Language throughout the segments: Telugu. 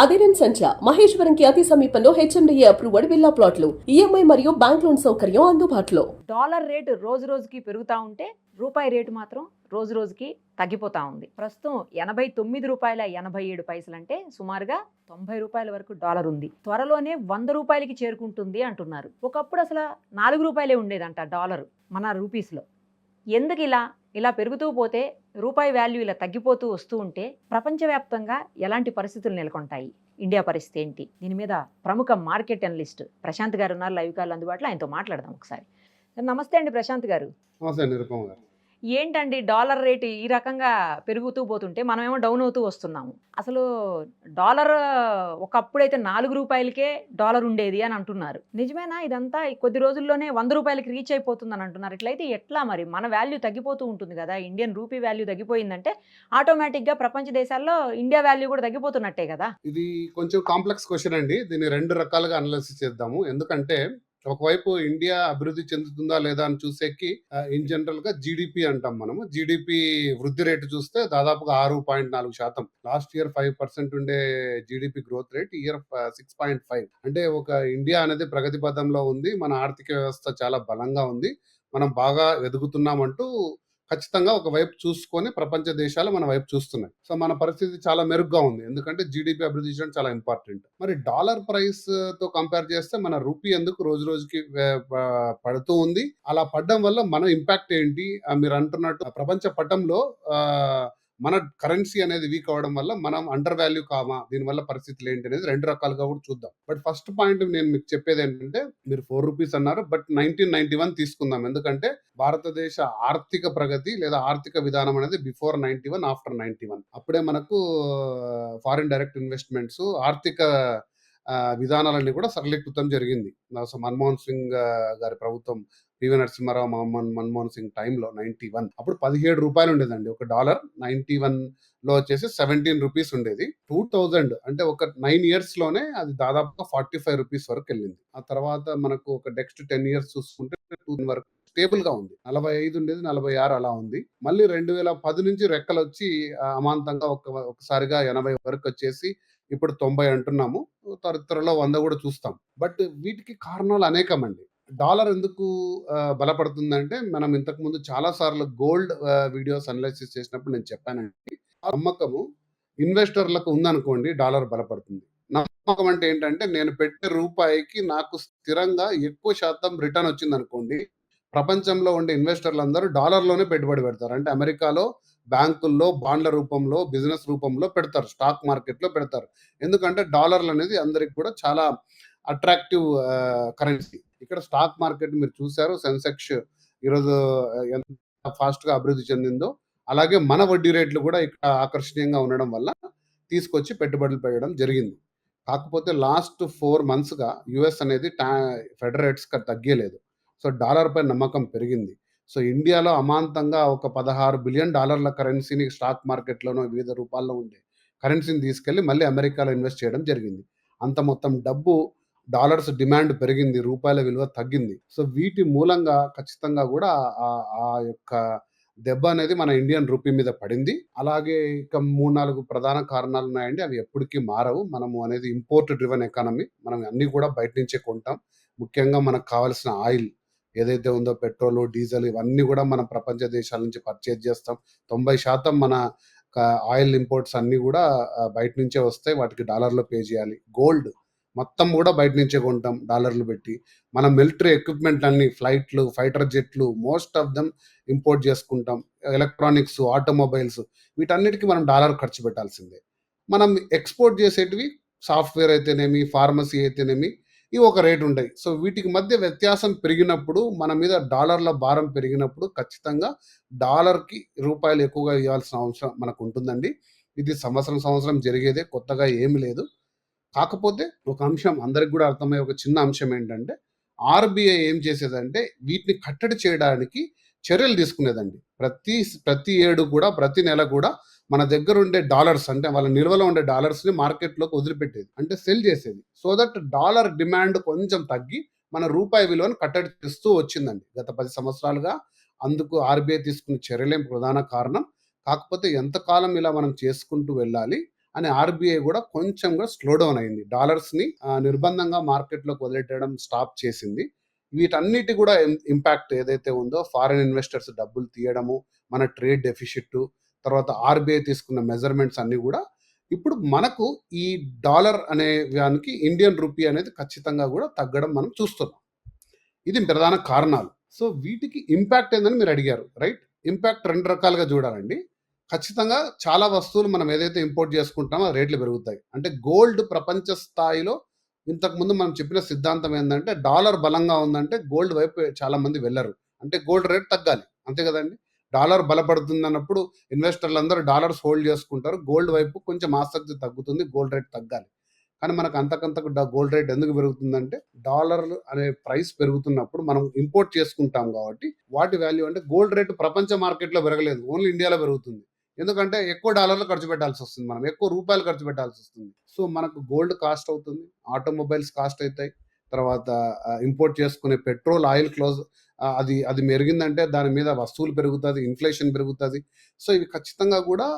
అదిరన్ సంచ మహేశ్వరంకి అతి సమీపంలో హెచ్ఎండిఏ అప్రూవ్డ్ విల్లా ప్లాట్లు ఈఎంఐ మరియు బ్యాంక్ లోన్ సౌకర్యం అందుబాటులో. డాలర్ రేటు రోజు రోజుకి పెరుగుతూ ఉంటే రూపాయి రేటు మాత్రం రోజు రోజుకి తగ్గిపోతూ ఉంది. ప్రస్తుతం ₹89.87 అంటే సుమారుగా ₹90 వరకు డాలర్ ఉంది. త్వరలోనే ₹100కి చేరుకుంటుంది అంటున్నారు. ఒకప్పుడు అసలు ₹4 ఉండేదంట డాలర్ మన రూపీస్లో. ఎందుకు ఇలా పెరుగుతూ పోతే రూపాయి వాల్యూ ఇలా తగ్గిపోతూ వస్తూ ఉంటే ప్రపంచవ్యాప్తంగా ఎలాంటి పరిస్థితులు నెలకొంటాయి? ఇండియా పరిస్థితి ఏంటి? దీని మీద ప్రముఖ మార్కెట్ అనలిస్ట్ ప్రశాంత్ గారు ఉన్నారు లైవ్ కాల్ అందుబాటులో. ఆయనతో మాట్లాడదాం ఒకసారి. నమస్తే అండి ప్రశాంత్ గారు. నిరుపమ గారు. ఏంటండి డాలర్ రేటు ఈ రకంగా పెరుగుతూ పోతుంటే మనమేమో డౌన్ అవుతూ వస్తున్నాము. అసలు డాలర్ ఒకప్పుడైతే ₹4కే డాలర్ ఉండేది అని అంటున్నారు. నిజమేనా ఇదంతా? కొద్ది రోజుల్లోనే ₹100కి రీచ్ అయిపోతుందని అంటున్నారు. ఇట్లయితే ఎట్లా మరి? మన వాల్యూ తగ్గిపోతూ ఉంటుంది కదా. ఇండియన్ రూపీ వాల్యూ తగ్గిపోయిందంటే ఆటోమేటిక్గా ప్రపంచ దేశాల్లో ఇండియా వాల్యూ కూడా తగ్గిపోతున్నట్టే కదా. ఇది కొంచెం కాంప్లెక్స్ క్వశ్చన్ అండి. దీన్ని 2 రకాలుగా అనలైసిస్ చేద్దాము. ఎందుకంటే ఒకవైపు ఇండియా అభివృద్ధి చెందుతుందా లేదా అని చూసేకి ఇన్ జనరల్ గా జీడిపి అంటాం మనము. జీడిపి వృద్ధి రేటు చూస్తే దాదాపుగా 6.4%. లాస్ట్ ఇయర్ 5% ఉండే జీడిపి గ్రోత్ రేట్ ఇయర్ 6.5. అంటే ఒక ఇండియా అనేది ప్రగతి పథంలో ఉంది. మన ఆర్థిక వ్యవస్థ చాలా బలంగా ఉంది. మనం బాగా ఎదుగుతున్నామంటూ ఖచ్చితంగా ఒక వైపు చూసుకొని ప్రపంచ దేశాలు మన వైపు చూస్తున్నాయి. సో మన పరిస్థితి చాలా మెరుగ్గా ఉంది. ఎందుకంటే జీడిపి అభివృద్ధి చేయడం చాలా ఇంపార్టెంట్. మరి డాలర్ ప్రైస్ తో కంపేర్ చేస్తే మన రూపీ ఎందుకు రోజు రోజుకి పడుతూ ఉంది? అలా పడడం వల్ల మన ఇంపాక్ట్ ఏంటి? మీరు అంటున్నట్టు ప్రపంచ పటంలో మన కరెన్సీ అనేది వీక్ అవడం వల్ల మనం అండర్ వాల్యూ కామా, దీనివల్ల పరిస్థితులు ఏంటి అనేది 2 రకాలుగా కూడా చూద్దాం. బట్ ఫస్ట్ పాయింట్ నేను మీకు చెప్పేది ఏంటంటే, మీరు ₹4 అన్నారు, బట్ 1991 తీసుకుందాం. ఎందుకంటే భారతదేశ ఆర్థిక ప్రగతి లేదా ఆర్థిక విధానం అనేది బిఫోర్ 91, ఆఫ్టర్ 91. అప్పుడే మనకు ఫారిన్ డైరెక్ట్ ఇన్వెస్ట్మెంట్స్, ఆర్థిక విధానాలన్నీ కూడా సరళీకృతం జరిగింది. మన్మోహన్ సింగ్ గారి ప్రభుత్వం, పివి నరసింహారావు, మన్మోహన్ సింగ్ టైంలో 91 అప్పుడు ₹17 ఉండేదండి ఒక డాలర్. 91 లో వచ్చేసి ₹17 ఉండేది. 2000 అంటే ఒక 9 ఇయర్స్ లోనే అది దాదాపుగా ₹45 వరకు వెళ్ళింది. ఆ తర్వాత మనకు ఒక నెక్స్ట్ 10 ఇయర్స్ చూసుకుంటే 2000 వరకు స్టేబుల్ గా ఉంది. 45 ఉండేది, 46 అలా ఉంది. మళ్ళీ 2010 నుంచి రెక్కలు వచ్చి అమాంతంగా ఒకసారిగా 80 వరకు వచ్చేసి ఇప్పుడు 90 అంటున్నాము. త్వరలో 100 కూడా చూస్తాం. బట్ వీటికి కారణాలు అనేకం అండి. డాలర్ ఎందుకు బలపడుతుందంటే, మనం ఇంతకు ముందు చాలా సార్లు గోల్డ్ వీడియోస్ అనలైసిస్ చేసినప్పుడు నేను చెప్పానండి. ఆ నమ్మకము ఇన్వెస్టర్లకు ఉందనుకోండి, డాలర్ బలపడుతుంది. నమ్మకం అంటే ఏంటంటే, నేను పెట్టే రూపాయికి నాకు స్థిరంగా ఎక్కువ శాతం రిటర్న్ వచ్చింది అనుకోండి, ప్రపంచంలో ఉండే ఇన్వెస్టర్లందరూ డాలర్లోనే పెట్టుబడి పెడతారు. అంటే అమెరికాలో బ్యాంకుల్లో బాండ్ల రూపంలో, బిజినెస్ రూపంలో పెడతారు, స్టాక్ మార్కెట్లో పెడతారు. ఎందుకంటే డాలర్లు అనేది అందరికి కూడా చాలా అట్రాక్టివ్ కరెన్సీ. ఇక్కడ స్టాక్ మార్కెట్ మీరు చూశారు, సెన్సెక్స్ ఈరోజు ఎంత ఫాస్ట్ గా అభివృద్ధి చెందిందో, అలాగే మన వడ్డీ రేట్లు కూడా ఇక్కడ ఆకర్షణీయంగా ఉండడం వల్ల తీసుకొచ్చి పెట్టుబడులు పెట్టడం జరిగింది. కాకపోతే లాస్ట్ 4 months గా యుఎస్ అనేది ఫెడరల్ రేట్స్ తగ్గలేదు. సో డాలర్ పై నమ్మకం పెరిగింది. సో ఇండియాలో అమాంతంగా ఒక $16 బిలియన్ కరెన్సీని స్టాక్ మార్కెట్లోనో వివిధ రూపాల్లో ఉండే కరెన్సీని తీసుకెళ్లి మళ్ళీ అమెరికాలో ఇన్వెస్ట్ చేయడం జరిగింది. అంత మొత్తం డబ్బు డాలర్స్ డిమాండ్ పెరిగింది, రూపాయల విలువ తగ్గింది. సో వీటి మూలంగా ఖచ్చితంగా కూడా ఆ యొక్క దెబ్బ అనేది మన ఇండియన్ రూపీ మీద పడింది. అలాగే ఇక 3-4 ప్రధాన కారణాలు ఉన్నాయండి. అవి ఎప్పటికీ మారవు. మనము అనేది ఇంపోర్ట్ డ్రివెన్ ఎకానమీ. మనం అన్ని కూడా బయట నుంచే కొంటాం. ముఖ్యంగా మనకు కావాల్సిన ఆయిల్ ఏదైతే ఉందో, పెట్రోల్, డీజిల్, ఇవన్నీ కూడా మనం ప్రపంచ దేశాల నుంచి పర్చేజ్ చేస్తాం. 90% మన ఆయిల్ ఇంపోర్ట్స్ అన్ని కూడా బయట నుంచే వస్తాయి. వాటికి డాలర్లో పే చేయాలి. గోల్డ్ మొత్తం కూడా బయట నుంచే కొంటాం డాలర్లు పెట్టి. మన మిలిటరీ ఎక్విప్మెంట్ అన్ని, ఫ్లైట్లు, ఫైటర్ జెట్లు, మోస్ట్ ఆఫ్ దెమ్ ఇంపోర్ట్ చేసుకుంటాం. ఎలక్ట్రానిక్స్, ఆటోమొబైల్స్, వీటన్నిటికీ మనం డాలర్ ఖర్చు పెట్టాల్సిందే. మనం ఎక్స్పోర్ట్ చేసేటివి సాఫ్ట్వేర్ అయితేనేమి, ఫార్మసీ అయితేనేమి, ఇవి ఒక రేటు ఉంటాయి. సో వీటికి మధ్య వ్యత్యాసం పెరిగినప్పుడు, మన మీద డాలర్ల భారం పెరిగినప్పుడు ఖచ్చితంగా డాలర్కి రూపాయలు ఎక్కువగా ఇవ్వాల్సిన అవసరం మనకు ఉంటుందండి. ఇది సంవత్సరం జరిగేదే, కొత్తగా ఏమి లేదు. కాకపోతే ఒక అంశం అందరికి కూడా అర్థమయ్యే ఒక చిన్న అంశం ఏంటంటే, ఆర్బీఐ ఏం చేసేదంటే వీటిని కట్టడి చేయడానికి చర్యలు తీసుకునేదండి. ప్రతి ఏడు కూడా, ప్రతి నెల కూడా మన దగ్గర ఉండే డాలర్స్, అంటే వాళ్ళ నిల్వలో ఉండే డాలర్స్ని మార్కెట్లోకి వదిలిపెట్టేది, అంటే సెల్ చేసేది. సో దట్ డాలర్ డిమాండ్ కొంచెం తగ్గి మన రూపాయి విలువను కట్టడి చేస్తూ వచ్చిందండి గత 10 సంవత్సరాలుగా. అందుకు ఆర్బీఐ తీసుకున్న చర్యలే ప్రధాన కారణం. కాకపోతే ఎంతకాలం ఇలా మనం చేసుకుంటూ వెళ్ళాలి, అని ఆర్బీఐ కూడా కొంచెం కూడా స్లో డౌన్ అయింది. డాలర్స్‌ని నిర్బంధంగా మార్కెట్‌లోకి వదిలేయడం స్టాప్ చేసింది. వీటన్నిటి కూడా ఇంపాక్ట్ ఏదైతే ఉందో ఫారిన్ ఇన్వెస్టర్స్ డబ్బులు తీయడము, మన ట్రేడ్ డెఫిసిట్, తర్వాత ఆర్బీఐ తీసుకున్న మెజర్‌మెంట్స్ అన్నీ కూడా ఇప్పుడు మనకు ఈ డాలర్ అనే దానికి ఇండియన్ రూపీ అనేది ఖచ్చితంగా కూడా తగ్గడం మనం చూస్తున్నాం. ఇది ప్రధాన కారణాలు. సో, వీటికి ఇంపాక్ట్ ఏందని మీరు అడిగారు. రైట్? ఇంపాక్ట్ 2 రకాలుగా చూడాలండి. ఖచ్చితంగా చాలా వస్తువులు మనం ఏదైతే ఇంపోర్ట్ చేసుకుంటామో ఆ రేట్లు పెరుగుతాయి. అంటే గోల్డ్ ప్రపంచ స్థాయిలో ఇంతకుముందు మనం చెప్పిన సిద్ధాంతం ఏందంటే డాలర్ బలంగా ఉందంటే గోల్డ్ వైపు చాలా మంది వెళ్లరు. అంటే గోల్డ్ రేట్ తగ్గాలి. అంతే కదండీ! డాలర్ బలపడుతుందన్నప్పుడు ఇన్వెస్టర్లందరూ డాలర్స్ హోల్డ్ చేసుకుంటారు. గోల్డ్ వైపు కొంచెం ఆసక్తి తగ్గుతుంది. గోల్డ్ రేట్ తగ్గాలి. కానీ మనకు అంతకంతకు గోల్డ్ రేట్ ఎందుకు పెరుగుతుందంటే డాలర్ అనే ప్రైస్ పెరుగుతున్నప్పుడు మనం ఇంపోర్ట్ చేసుకుంటాం కాబట్టి వాటి వాల్యూ అంటే గోల్డ్ రేట్ ప్రపంచ మార్కెట్‌లో పెరగలేదు. ఓన్లీ ఇండియాలో పెరుగుతుంది. ఎందుకంటే ఎక్కువ డాలర్లు ఖర్చు పెట్టాల్సొస్తుంది మనం. ఎక్కువ రూపాయలు ఖర్చు పెట్టాల్సొస్తుంది. సో, మనకు గోల్డ్ కాస్ట్ అవుతుంది. ఆటోమొబైల్స్ కాస్ట్ అయితాయి. తర్వాత ఇంపోర్ట్ చేసుకునే పెట్రోల్, ఆయిల్ అది అది మెరిగిందంటే దాని మీద వస్తువులు పెరుగుతది. ఇన్‌ఫ్లేషన్ పెరుగుతది. సో, ఇవి ఖచ్చితంగా గూడా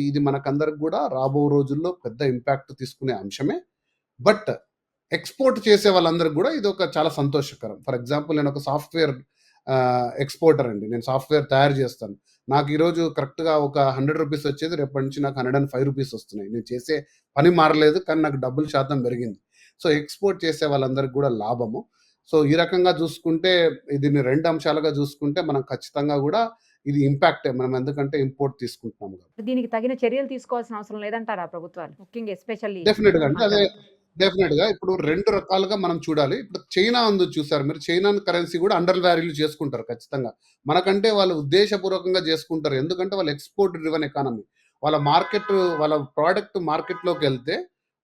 ఇది మనకందరికి గూడా రాబో రోజుల్లో పెద్ద ఇంపాక్ట్ తీసుకునే అంశమే. బట్ ఎక్స్‌పోర్ట్ చేసే వాళ్ళందరికి గూడా ఇదొక చాలా సంతోషకరం. ఫర్ ఎగ్జాంపుల్ నేనొక సాఫ్ట్‌వేర్ ఎక్స్‌పోర్టర్ అండి. నేను సాఫ్ట్‌వేర్ తయారు జేస్తాను. నాకు ఈరోజు కరెక్ట్‌గా ఒక రూ. 100 వచ్చేది. రేపటి నుంచి నాకు రూ. 105 వస్తున్నాయి. నేను చేసే పని మారలేదు. కానీ నాకు డబ్బుల శాతం పెరిగింది. సో, ఎక్స్‌పోర్ట్ చేసే వాళ్ళందరికి గూడా లాభము. సో, ఈ రకంగా చూసుకుంటే దీన్ని 2 అంశాలుగా చూసుకుంటే మనం ఖచ్చితంగా గూడా ఇది ఇంపాక్టే. మనం ఎందుకంటే ఇంపోర్ట్ తీసుకుంటున్నాం కాబట్టి. దీనికి తగిన చర్యలు తీసుకోవాల్సిన అవసరం లేదంటారా ప్రభుత్వాలు? ముఖ్యంగా ఎస్పెషల్లీ డెఫినిట్‌గా అంటే మన అదే ప్రభుత్వం. డెఫినిట్‌గా ఇప్పుడు 2 రకాలుగా మనం చూడాలి. ఇప్పుడు చైనా ఉంది చూసారు మీరు. చైనాన్ కరెన్సీ కూడా అండర్ వాల్యూ చేసుకుంటారు ఖచ్చితంగా. మనకంటే వాళ్ళు ఉద్దేశపూర్వకంగా చేసుకుంటారు. ఎందుకంటే వాళ్ళు ఎక్స్‌పోర్ట్ డ్రివెన్ ఎకానమీ. వాళ్ళ ప్రొడక్ట్ మార్కెట్‌లోకెళ్తే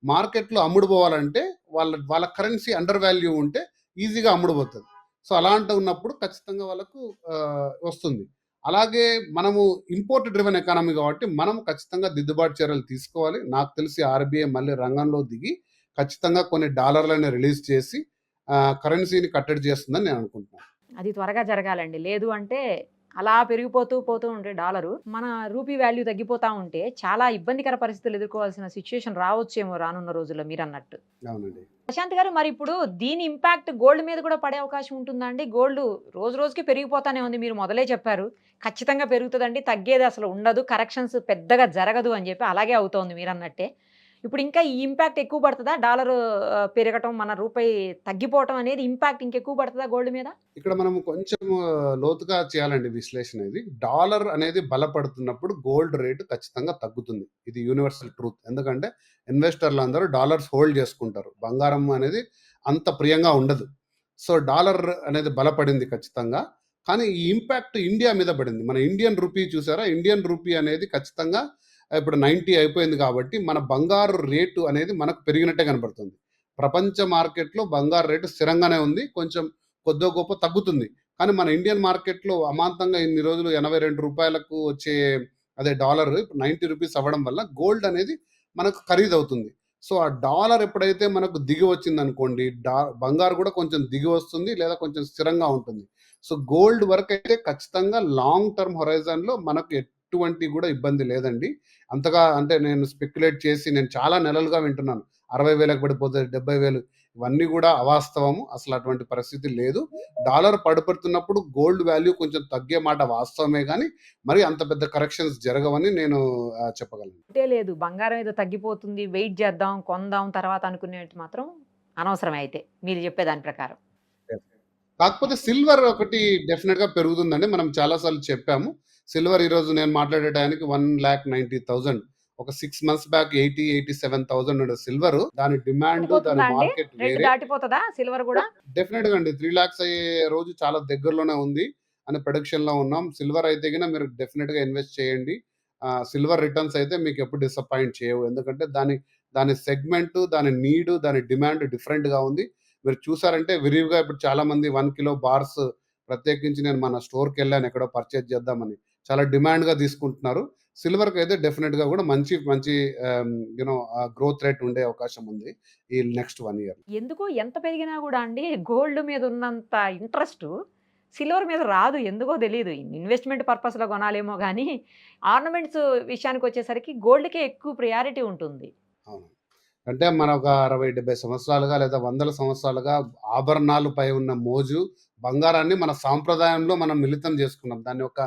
మార్కెట్‌లో అమ్ముడుపోవాలంటే వాళ్ళ కరెన్సీ అండర్ వాల్యూ ఉంటే ఈజీగా అమ్ముడుపోతది. సో, అలాంటి ఉన్నప్పుడు ఖచ్చితంగా వాళ్ళకు వస్తుంది. అలాగే మనము ఇంపోర్ట్ డ్రివెన్ ఎకానమీ కాబట్టి మనం ఖచ్చితంగా దిద్దుబాటు చర్యలు తీసుకోవాలి. నాకు తెలిసి ఆర్‌బీఐ మళ్ళీ రంగంలో దిగి ఖచ్చితంగా కొన్ని డాలర్‌లని రిలీజ్ చేసి కరెన్సీని కట్టడి చేస్తుందని నేను అనుకుంటున్నాను. అది త్వరగా జరగాలండి. లేదు అంటే అలా పెరిగిపోతూ పోతూ ఉంటే డాలరు, మన రూపీ వాల్యూ తగ్గిపోతా ఉంటే చాలా ఇబ్బందికర పరిస్థితులు ఎదుర్కోవాల్సిన సిట్యుయేషన్ రావచ్చేమో రానున్న రోజుల్లో మీరన్నట్టు. అవునండి. ప్రశాంత్ గారు, మరి ఇప్పుడు దీని ఇంపాక్ట్ గోల్డ్ మీద కూడా పడే అవకాశం ఉంటుందా అండి? గోల్డ్ రోజు రోజుకి పెరిగిపోతానే ఉంది. మీరు మొదలే చెప్పారు. ఖచ్చితంగా పెరుగుతదండి. తగ్గేది అసలు ఉండదు. కరెక్షన్స్ పెద్దగా జరగదు అని చెప్పి అలాగే అవుతోంది మీరన్నట్టే. ఇప్పుడు ఇంకా ఈ ఇంపాక్ట్ ఎక్కువ పడతదా? డాలరు పెరగటం, మన రూపాయి తగ్గిపోవటం అనేది ఇంపాక్ట్ ఇంకెక్కువ పడతదా గోల్డ్ మీద? ఇక్కడ మనం కొంచెం లోతుగా చేయాలండి విశ్లేషణ ఇది. డాలర్ అనేది బలపడుతున్నప్పుడు గోల్డ్ రేట్ ఖచ్చితంగా తగ్గుతుంది. ఇది యూనివర్సల్ ట్రూత్. ఎందుకంటే ఇన్వెస్టర్లందరూ డాలర్స్ హోల్డ్ చేసుకుంటారు. బంగారం అనేది అంత ప్రియంగా ఉండదు. సో, డాలర్ అనేది బలపడింది ఖచ్చితంగా. కానీ ఈ ఇంపాక్ట్ ఇండియా మీద పడింది. మన ఇండియన్ రూపీ చూసారా? ఇండియన్ రూపీ అనేది ఖచ్చితంగా ఇప్పుడు 90 అయిపోయింది కాబట్టి మన బంగారు రేటు అనేది మనకు పెరిగినట్టే కనపడుతుంది. ప్రపంచ మార్కెట్‌లో బంగారు రేటు స్థిరంగానే ఉంది. కొంచెం కొద్దో గొప్పో తగ్గుతుంది. కానీ మన ఇండియన్ మార్కెట్‌లో అమాంతంగా ఇన్ని రోజులు రూ. 82కు వచ్చే అదే డాలర్ ఇప్పుడు రూ. 90 అవ్వడం వల్ల గోల్డ్ అనేది మనకు ఖరీదవుతుంది. సో, ఆ డాలర్ ఎప్పుడైతే మనకు దిగి వచ్చిందనుకోండి, బంగారు కూడా కొంచెం దిగి వస్తుంది లేదా కొంచెం స్థిరంగా ఉంటుంది. సో, గోల్డ్ వరకైతే ఖచ్చితంగా లాంగ్ టర్మ్ హొరైజన్‌లో మనకు ఎటువంటి కూడా ఇబ్బంది లేదండి. అంతగా అంటే నేను స్పెక్యులేట్ చేసి నేను చాలా నెలలుగా వింటున్నాను. 60,000కి పడిపోతది, 70,000 ఇవన్నీ గూడా అవాస్తవము. అసలు అటువంటి పరిస్థితి లేదు. డాలర్ పడిపోతున్నప్పుడు గోల్డ్ వాల్యూ కొంచెం తగ్గే మాట వాస్తవమే గానీ, మరి అంత పెద్ద కరెక్షన్స్ జరగవని నేను చెప్పగలను. డౌటే లేదు. బంగారం ఏదో తగ్గిపోతుంది. వెయిట్ చేద్దాం, కొందాం తర్వాత అనుకునేటి మాత్రం అనవసరమే అయితే. మీరు చెప్పే దాని ప్రకారం. కాకపోతే సిల్వర్ ఒకటి డెఫినిట్‌గా పెరుగుతుందండి. మనం చాలా సార్లు చెప్పాము. సిల్వర్ ఈరోజు నేను మాట్లాడే టయానికి 1,90,000 ఒక 6 మంత్స్ బ్యాక్ 80, 87,000 ఉండే సిల్వరు. దాని డిమాండ్, దాని దాటిపోతుందా అండి? మార్కెట్ రేట్ వేరే. దాటిపోతదా సిల్వర్ గూడా? డెఫినిట్‌గా అండి. 3,00,000 అయ్యే రోజు చాలా దగ్గరలోనే ఉంది అనే ప్రొడిక్షన్‌లో ఉన్నాం. సిల్వర్ అయితే గిన మీరు డెఫినిట్‌గా ఇన్వెస్ట్ చేయండి. సిల్వర్ రిటర్న్స్ అయితే మీకెప్పుడు డిసప్పాయింట్ చేయవు. ఎందుకంటే దాని సెగ్మెంటు, దాని నీడు, దాని డిమాండ్ డిఫరెంట్‌గా ఉంది. మీరు చూసారంటే విరివిగా ఇప్పుడు చాలామంది 1 కిలో బార్స్ ప్రత్యేకించి నేను మన స్టోర్‌కెళ్ళాను ఎక్కడో పర్చేజ్ చేద్దామని. చాలా డిమాండ్‌గా తీసుకుంటున్నారు. సిల్వర్‌కైతే డెఫినిట్‌గా కూడా మంచి మంచి గ్రోత్ రేట్ ఉండే అవకాశం ఉంది. ఈ నెక్స్ట్ 1 ఇయర్. ఎందుకో ఎంత పెరిగినా గూడా అండి గోల్డ్ మీద ఉన్నంత ఇంట్రెస్టు సిల్వర్ మీద రాదు, ఎందుకో తెలియదు. ఇన్వెస్ట్మెంట్ పర్పస్లో కొనాలేమో కానీ ఆర్నమెంట్స్ విషయానికి వచ్చేసరికి గోల్డ్కే ఎక్కువ ప్రియారిటీ ఉంటుంది. అవును. అంటే మన ఒక 60-70 సంవత్సరాలుగా లేదా వందల సంవత్సరాలుగా ఆభరణాలపై ఉన్న మోజు, బంగారాన్ని మన సాంప్రదాయంలో మనం మిళితం చేసుకున్నాం. దాన్ని ఒక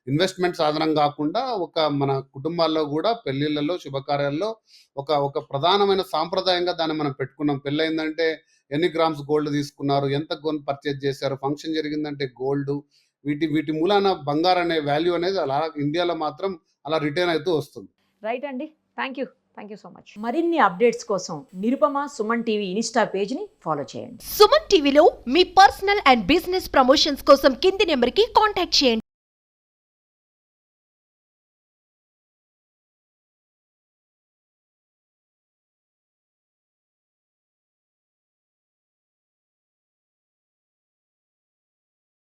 ఇన్వెస్ట్‌మెంట్ సాధనం గాకుండా ఒక మన కుటుంబాల్లో గూడా పెళ్ళిళ్ళలో, శుభకార్యాల్లో ఒక ప్రధానమైన సాంప్రదాయంగా దాన్ని మనం పెట్టుకున్నాం. పెళ్లయిందంటే ఎన్ని గ్రామ్స్ గోల్డ్ తీసుకున్నారు? ఎంత పర్చేజ్ చేశారు? ఫంక్షన్ జరిగిందంటే గోల్డు. వీటి మూలాన బంగారం అనే వాల్యూ అనేది అలా ఇండియాలో మాత్రం అలా రిటైన్ అయితూ వస్తుంది. రైట్ అండి. Thank you so much. మరిన్ని అప్డేట్స్ కోసం నిరుపమ సుమన్ టీవీ ఇన్స్టా పేజ్ని ఫాలో చేయండి. సుమన్ టీవీలో మీ పర్సనల్ అండ్ బిజినెస్ ప్రమోషన్స్ కోసం కింది నెంబర్కి కాంటాక్ట్ చేయండి.